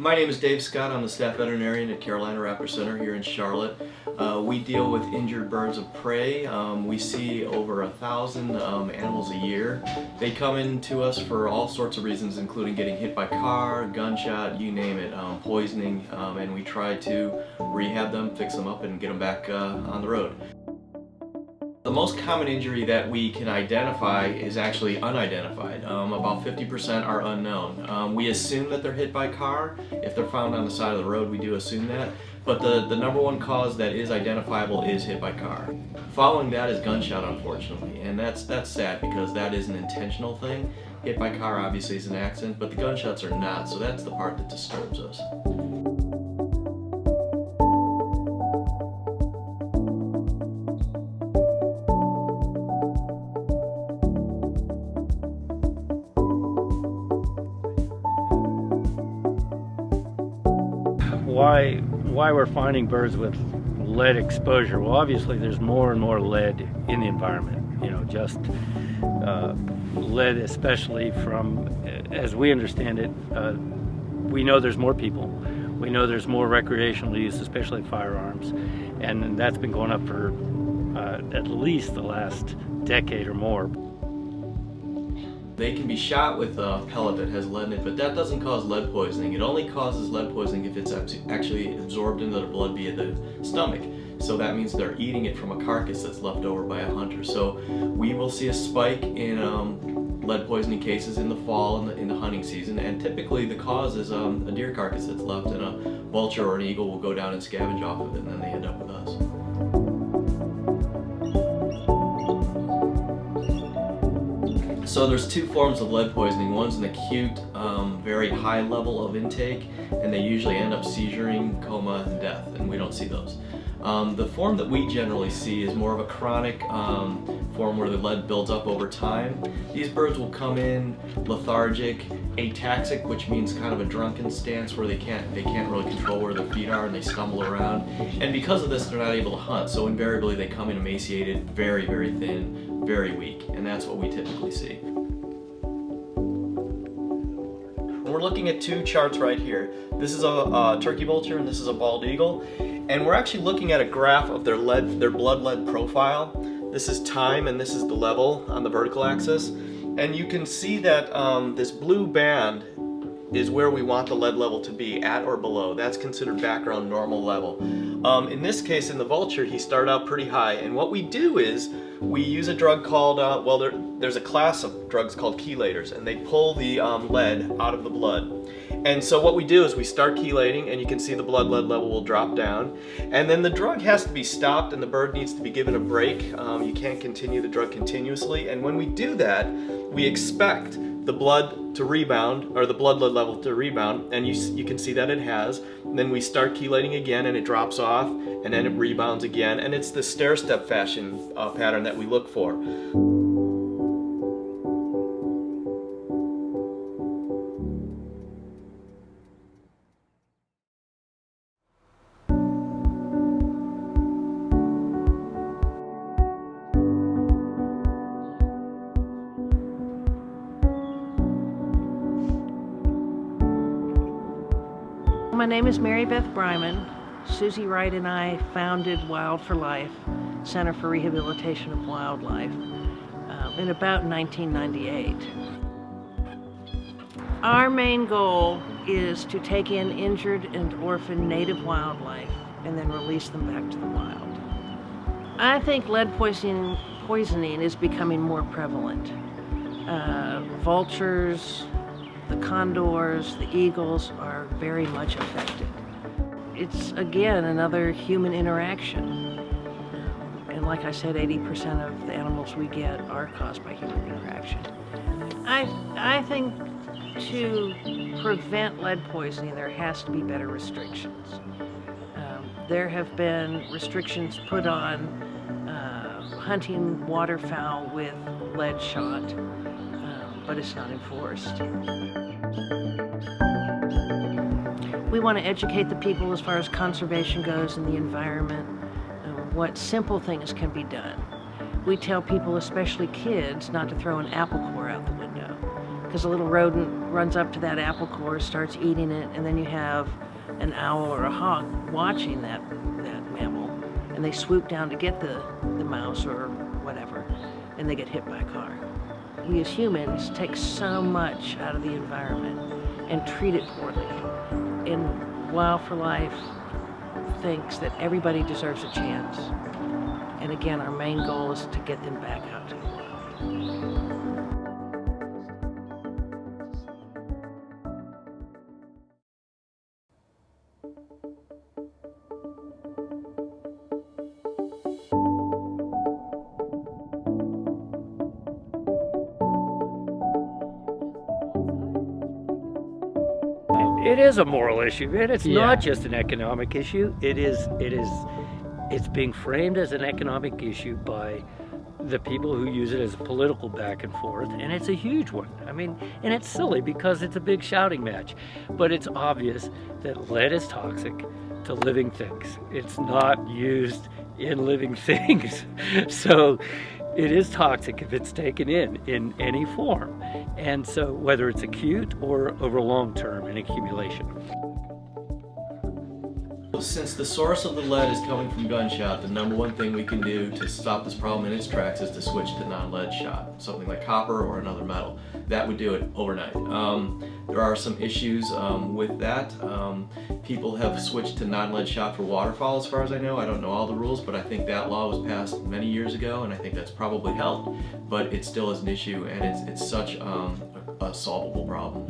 My name is Dave Scott. I'm the staff veterinarian at Carolina Raptor Center here in Charlotte. We deal with injured birds of prey. We see over 1,000 animals a year. They come in to us for all sorts of reasons, including getting hit by car, gunshot, you name it, poisoning, and we try to rehab them, fix them up, and get them back on the road. The most common injury that we can identify is actually unidentified. About 50% are unknown. We assume that they're hit by car. If they're found on the side of the road, we do assume that. But the number one cause that is identifiable is hit by car. Following that is gunshot, unfortunately, and that's sad because that is an intentional thing. Hit by car obviously is an accident, but the gunshots are not, so that's the part that disturbs us. Why we're finding birds with lead exposure? Well, obviously there's more and more lead in the environment. Just lead, especially from, as we understand it, we know there's more people. We know there's more recreational use, especially firearms, and that's been going up for at least the last decade or more. They can be shot with a pellet that has lead in it, but that doesn't cause lead poisoning. It only causes lead poisoning if it's actually absorbed into the blood via the stomach. So that means they're eating it from a carcass that's left over by a hunter. So we will see a spike in lead poisoning cases in the fall in the hunting season, and typically the cause is a deer carcass that's left, and a vulture or an eagle will go down and scavenge off of it, and then they end up with us. So there's two forms of lead poisoning. One's an acute, very high level of intake, and they usually end up seizuring, coma, and death, and we don't see those. The form that we generally see is more of a chronic form where the lead builds up over time. These birds will come in lethargic, ataxic, which means kind of a drunken stance where they can't really control where their feet are and they stumble around. And because of this, they're not able to hunt. So invariably they come in emaciated, very, very thin, very weak, and that's what we typically see. We're looking at two charts right here. This is a turkey vulture and this is a bald eagle, and we're actually looking at a graph of their blood lead profile. This is time and this is the level on the vertical axis, and you can see that this blue band is where we want the lead level to be, at or below. That's considered background normal level. In this case, in the vulture, he started out pretty high, and what we do is we use a drug called, there's a class of drugs called chelators, and they pull the lead out of the blood. And so what we do is we start chelating, and you can see the blood lead level will drop down, and then the drug has to be stopped and the bird needs to be given a break. You can't continue the drug continuously, and when we do that, we expect the blood to rebound, or the blood lead level to rebound, and you can see that it has. And then we start chelating again and it drops off, and then it rebounds again, and it's the stair-step fashion pattern that we look for. My name is Mary Beth Bryman. Susie Wright and I founded Wild for Life, Center for Rehabilitation of Wildlife, in about 1998. Our main goal is to take in injured and orphaned native wildlife and then release them back to the wild. I think lead poisoning is becoming more prevalent. Vultures, the condors, the eagles are very much affected. It's, again, another human interaction. And like I said, 80% of the animals we get are caused by human interaction. I think to prevent lead poisoning, there has to be better restrictions. There have been restrictions put on hunting waterfowl with lead shot, but it's not enforced. We want to educate the people as far as conservation goes in the environment, what simple things can be done. We tell people, especially kids, not to throw an apple core out the window, because a little rodent runs up to that apple core, starts eating it, and then you have an owl or a hawk watching that mammal, and they swoop down to get the mouse or whatever, and they get hit by a car. We as humans take so much out of the environment and treat it poorly. And Wild for Life thinks that everybody deserves a chance. And again, our main goal is to get them back out to the wild. It is a moral issue, and it's Yeah. not just an economic issue. It's being framed as an economic issue by the people who use it as a political back and forth, and it's a huge one. I mean, and it's silly because it's a big shouting match, but it's obvious that lead is toxic to living things. It's not used in living things. So it is toxic if it's taken in any form. And so whether it's acute or over long term in accumulation. Since the source of the lead is coming from gunshot, the number one thing we can do to stop this problem in its tracks is to switch to non-lead shot, something like copper or another metal. That would do it overnight. There are some issues with that. People have switched to non-lead shot for waterfowl, as far as I know. I don't know all the rules, but I think that law was passed many years ago, and I think that's probably helped. But it still is an issue, and it's such a solvable problem.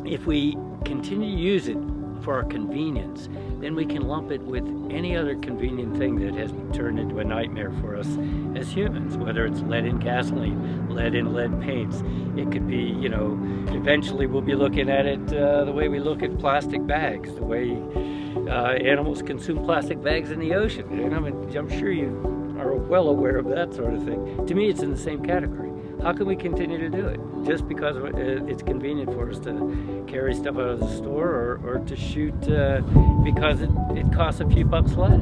If we continue to use it for our convenience, then we can lump it with any other convenient thing that has turned into a nightmare for us as humans, whether it's lead in gasoline, lead in lead paints. It could be, eventually we'll be looking at it the way we look at plastic bags, the way animals consume plastic bags in the ocean. And I'm sure you are well aware of that sort of thing. To me, it's in the same category. How can we continue to do it? Just because it's convenient for us to carry stuff out of the store or to shoot because it costs a few bucks less.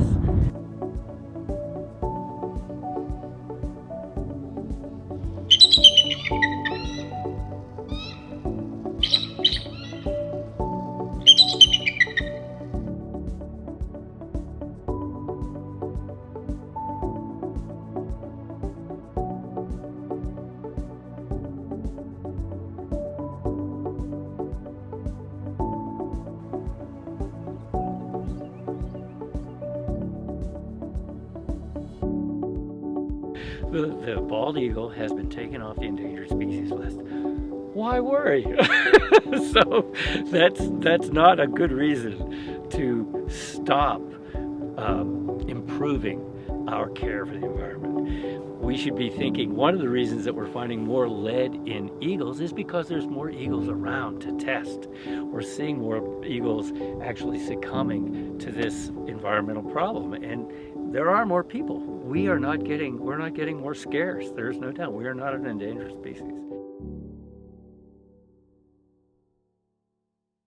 The bald eagle has been taken off the endangered species list. Why worry? So that's not a good reason to stop improving our care for the environment. We should be thinking one of the reasons that we're finding more lead in eagles is because there's more eagles around to test. We're seeing more eagles actually succumbing to this environmental problem, and there are more people. We're not getting more scarce. There's no doubt. We are not an endangered species.